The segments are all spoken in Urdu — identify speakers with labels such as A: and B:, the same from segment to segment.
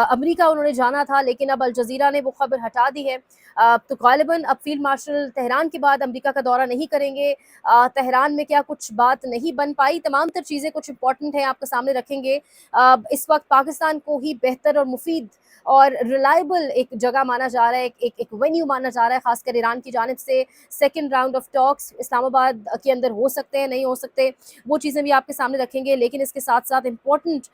A: امریکہ انہوں نے جانا تھا، لیکن اب الجزیرہ نے وہ خبر ہٹا دی ہے۔ تو غالباً اب فیلڈ مارشل تہران کے بعد امریکہ کا دورہ نہیں کریں گے۔ تہران میں کیا کچھ بات نہیں بن پائی، تمام تر چیزیں کچھ امپورٹنٹ ہیں آپ کے سامنے رکھیں گے۔ اس وقت پاکستان کو ہی بہتر اور مفید اور ریلائبل ایک جگہ مانا جا رہا ہے، ایک وینیو مانا جا رہا ہے، خاص کر ایران کی جانب سے۔ سیکنڈ راؤنڈ آف ٹاکس اسلام آباد کے اندر ہو سکتے ہیں، نہیں ہو سکتے، وہ چیزیں بھی آپ کے سامنے رکھیں گے۔ لیکن اس کے ساتھ ساتھ امپورٹنٹ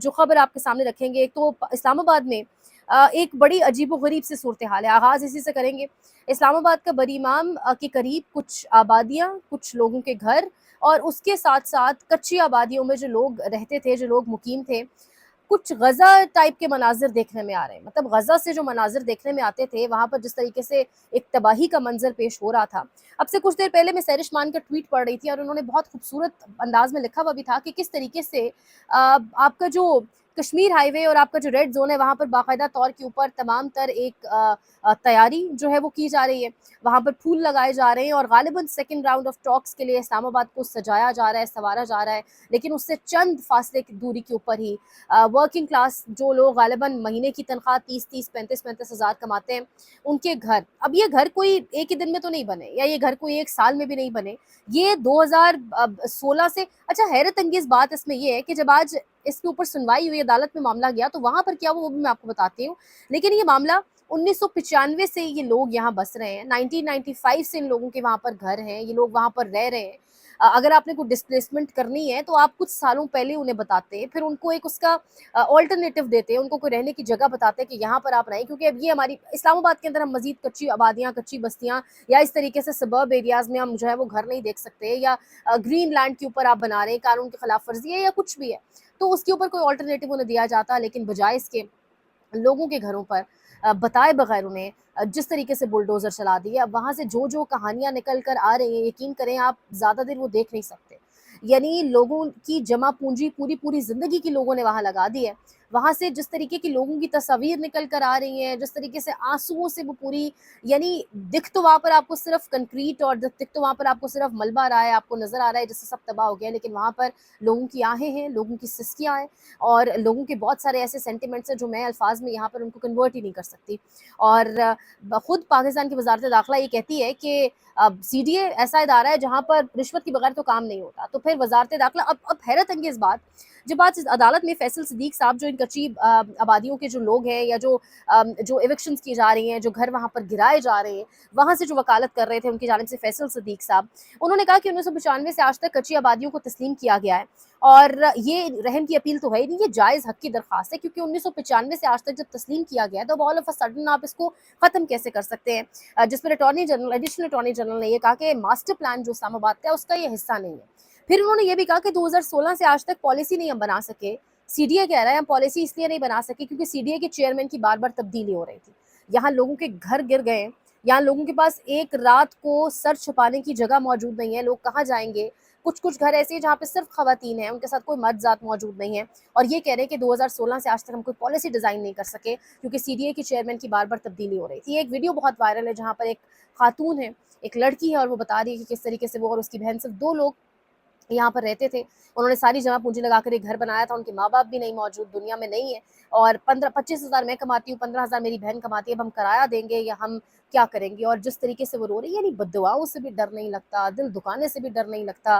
A: جو خبر آپ کے سامنے رکھیں گے، تو اسلام آباد میں ایک بڑی عجیب و غریب سی صورتحال ہے۔ آغاز اسی سے کریں گے۔ اسلام آباد کا بری امام کے قریب کچھ آبادیاں، کچھ لوگوں کے گھر، اور اس کے ساتھ ساتھ کچی آبادیوں میں جو لوگ رہتے تھے، جو لوگ مقیم تھے، کچھ غزہ ٹائپ کے مناظر دیکھنے میں آ رہے ہیں۔ مطلب غزہ سے جو مناظر دیکھنے میں آتے تھے، وہاں پر جس طریقے سے ایک تباہی کا منظر پیش ہو رہا تھا۔ اب سے کچھ دیر پہلے میں سیرش مان کا ٹویٹ پڑھ رہی تھی، اور انہوں نے بہت خوبصورت انداز میں لکھا ہوا بھی تھا کہ کس طریقے سے آپ کا جو کشمیر ہائی وے اور آپ کا جو ریڈ زون ہے، وہاں پر باقاعدہ طور کے اوپر تمام تر ایک تیاری جو ہے وہ کی جا رہی ہے، وہاں پر پھول لگائے جا رہے ہیں، اور غالباً سیکنڈ راؤنڈ آف ٹاکس کے لیے اسلام آباد کو سجایا جا رہا ہے، سنوارا جا رہا ہے۔ لیکن اس سے چند فاصلے کی دوری کے اوپر ہی ورکنگ کلاس جو لوگ غالباً مہینے کی تنخواہ 30 35 ہزار کماتے ہیں، ان کے گھر، اب یہ گھر کوئی ایک ہی دن میں تو نہیں بنے، یا یہ گھر کوئی ایک سال میں بھی نہیں بنے، یہ 2016 سے۔ اچھا، حیرت انگیز بات اس میں یہ ہے کہ جب آج اس کے اوپر سنوائی ہوئی، عدالت میں معاملہ گیا، تو وہاں پر کیا وہ بھی میں آپ کو بتاتی ہوں۔ لیکن یہ معاملہ 1995 سے یہ لوگ یہاں بس رہے ہیں، 1995 سے ان لوگوں کے وہاں پر گھر ہیں، یہ لوگ وہاں پر رہ رہے ہیں۔ اگر آپ نے کوئی ڈسپلیسمنٹ کرنی ہے تو آپ کچھ سالوں پہلے انہیں بتاتے ہیں، پھر ان کو ایک اس کا آلٹرنیٹو دیتے ہیں، ان کو کوئی رہنے کی جگہ بتاتے ہیں کہ یہاں پر آپ رہیں، کیونکہ اب یہ ہماری اسلام آباد کے اندر ہم مزید کچی آبادیاں، کچی بستیاں، یا اس طریقے سے سبرب ایریاز میں ہم جو ہے وہ گھر نہیں دیکھ سکتے، یا گرین لینڈ کے اوپر آپ بنا رہے ہیں، قانون کی خلاف ورزی ہے یا کچھ بھی ہے، تو اس کے اوپر کوئی آلٹرنیٹو انہیں دیا جاتا۔ لیکن بجائے اس کے لوگوں کے گھروں پر بتائے بغیر انہیں جس طریقے سے بلڈوزر چلا دیے، اب وہاں سے جو کہانیاں نکل کر آ رہی ہیں، یقین کریں آپ زیادہ دیر وہ دیکھ نہیں سکتے۔ یعنی لوگوں کی جمع پونجی پوری زندگی کی لوگوں نے وہاں لگا دی ہے، وہاں سے جس طریقے کی لوگوں کی تصاویر نکل کر آ رہی ہیں، جس طریقے سے آنسوؤں سے وہ پوری، یعنی دکھ تو وہاں پر آپ کو صرف کنکریٹ، اور دکھ تو وہاں پر آپ کو صرف ملبہ آ رہا ہے، آپ کو نظر آ رہا ہے جس سے سب تباہ ہو گیا، لیکن وہاں پر لوگوں کی آہیں ہیں، لوگوں کی سسکیاں ہیں، اور لوگوں کے بہت سارے ایسے سینٹیمنٹس ہیں جو میں الفاظ میں یہاں پر ان کو کنورٹ ہی نہیں کر سکتی۔ اور خود پاکستان کی وزارت داخلہ یہ کہتی ہے کہ سی ڈی اے ایسا ادارہ ہے جہاں پر رشوت کے بغیر تو کام نہیں ہوتا۔ تو پھر وزارت داخلہ اب حیرت انگیز بات، جب آج عدالت میں فیصل صدیق صاحب جو ان کچی آبادیوں کے جو لوگ ہیں، یا جو ایوکشنز کی جا رہی ہیں، جو گھر وہاں پر گرائے جا رہے ہیں، وہاں سے جو وکالت کر رہے تھے ان کی جانب سے فیصل صدیق صاحب، انہوں نے کہا کہ 1995 سے آج تک کچی آبادیوں کو تسلیم کیا گیا ہے، اور یہ رحم کی اپیل تو ہے نہیں، یہ جائز حق کی درخواست ہے، کیونکہ 1995 سے آج تک جب تسلیم کیا گیا ہے تو آل آف اے سڈن آپ اس کو ختم کیسے کر سکتے ہیں؟ جس پر ایڈیشنل اٹارنی جنرل نے یہ کہا کہ ماسٹر پلان جو اسلام آباد کا ہے اس کا یہ حصہ نہیں ہے۔ پھر انہوں نے یہ بھی کہا کہ 2016 سے آج تک پالیسی نہیں ہم بنا سکے، سی ڈی اے کہہ رہا ہے ہم پالیسی اس لیے نہیں بنا سکے کیونکہ سی ڈی اے کے چیئرمین کی بار بار تبدیلی ہو رہی تھی، یہاں لوگوں کے گھر گر گئے ہیں، یہاں لوگوں کے پاس ایک رات کو سر چھپانے کی جگہ موجود نہیں ہے، لوگ کہاں جائیں گے؟ کچھ گھر ایسے ہیں جہاں پہ صرف خواتین ہیں، ان کے ساتھ کوئی مرد ذات موجود نہیں ہے، اور یہ کہہ رہے ہیں کہ 2016 سے آج تک ہم کوئی پالیسی ڈیزائن نہیں کر سکے کیونکہ سی ڈی اے کی چیئرمین کی بار بار تبدیلی ہو رہی تھی۔ ایک ویڈیو بہت وائرل ہے جہاں پر ایک خاتون ہے، ایک لڑکی ہے، اور وہ بتا رہی ہے کہ کس طریقے سے وہ اور اس کی بہن، صرف 2 لوگ یہاں پر رہتے تھے، انہوں نے ساری جمع پونجی لگا کر ایک گھر بنایا تھا، ان کے ماں باپ بھی نہیں موجود، دنیا میں نہیں ہے، اور 25 ہزار میں کماتی ہوں، 15 ہزار میری بہن کماتی ہے، اب ہم کرایہ دیں گے یا ہم کیا کریں گے؟ اور جس طریقے سے وہ رو رہی ہے، یعنی بددعاؤں سے بھی ڈر نہیں لگتا، دل دکانے سے بھی ڈر نہیں لگتا،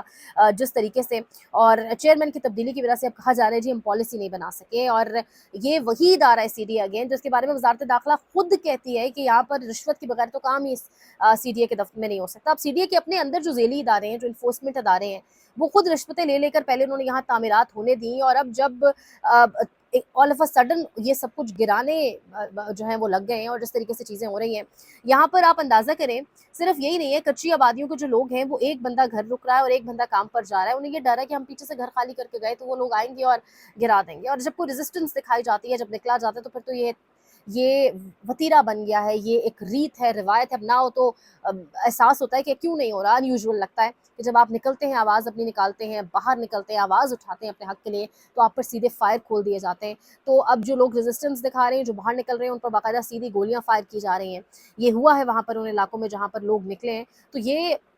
A: جس طریقے سے، اور چیئرمین کی تبدیلی کی وجہ سے اب کہا جا رہا ہے جی ہم پالیسی نہیں بنا سکے، اور یہ وہی ادارہ ہے سی ڈی اے اگین جس کے بارے میں وزارت داخلہ خود کہتی ہے کہ یہاں پر رشوت کے بغیر تو کام ہی سی ڈی اے کے دفتر میں نہیں ہو سکتا۔ اب سی ڈی اے کے اپنے اندر جو ذیلی ادارے ہیں، جو انفورسمنٹ ادارے ہیں، وہ خود رشوتیں لے کر پہلے انہوں نے یہاں تعمیرات ہونے دیں، اور اب جب آل آف اے سڈن یہ سب کچھ گرانے جو ہیں وہ لگ گئے ہیں، اور جس طریقے سے چیزیں ہو رہی ہیں یہاں پر آپ اندازہ کریں، صرف یہی نہیں ہے، کچی آبادیوں کے جو لوگ ہیں وہ ایک بندہ گھر رک رہا ہے اور ایک بندہ کام پر جا رہا ہے، انہیں یہ ڈر ہے کہ ہم پیچھے سے گھر خالی کر کے گئے تو وہ لوگ آئیں گے اور گرا دیں گے، اور جب کوئی ریزسٹنس دکھائی جاتی ہے، جب نکلا جاتا ہے، تو پھر تو یہ وتیرہ بن گیا ہے، یہ ایک ریت ہے، روایت ہے، اب نہ ہو تو احساس ہوتا ہے کہ کیوں نہیں ہو رہا، انیوژول لگتا ہے کہ جب آپ نکلتے ہیں، آواز اپنی نکالتے ہیں، باہر نکلتے ہیں، آواز اٹھاتے ہیں اپنے حق کے لیے، تو آپ پر سیدھے فائر کھول دیے جاتے ہیں۔ تو اب جو لوگ ریزسٹنس دکھا رہے ہیں، جو باہر نکل رہے ہیں، ان پر باقاعدہ سیدھی گولیاں فائر کی جا رہی ہیں۔ یہ ہوا ہے وہاں پر ان علاقوں میں جہاں پر لوگ نکلے ہیں، تو یہ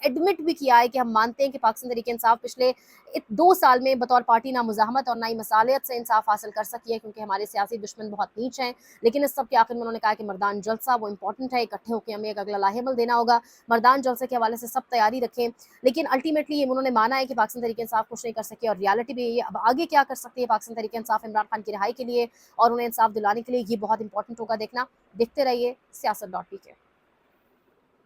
A: ایڈمٹ بھی کیا ہے کہ ہم مانتے ہیں کہ پاکستان تحریک انصاف پچھلے 2 سال میں بطور پارٹی نہ مزاحمت اور نہ ہی مصالحت سے انصاف حاصل کر سکی ہے، کیونکہ ہمارے سیاسی دشمن بہت نیچ ہیں. لیکن اس سب کے آخر میں انہوں نے کہا کہ مردان جلسہ وہ امپورٹنٹ ہے، اکٹھے ہو کے ہمیں ایک اگلا لاہے عمل دینا ہوگا. مردان جلسے کے حوالے سے سب تیاری رکھیں. لیکن الٹیمیٹلی انہوں نے مانا ہے کہ پاکستان تحریک انصاف کچھ نہیں کر سکی، اور ریالٹی بھی یہ اب آگے کیا کر سکتی ہے پاکستان تحریک انصاف عمران خان کی رہائی کے لیے اور انہیں انصاف دلانے کے لیے، یہ بہت امپورٹنٹ ہوگا دیکھنا. دیکھتے رہیے سیاست.pk.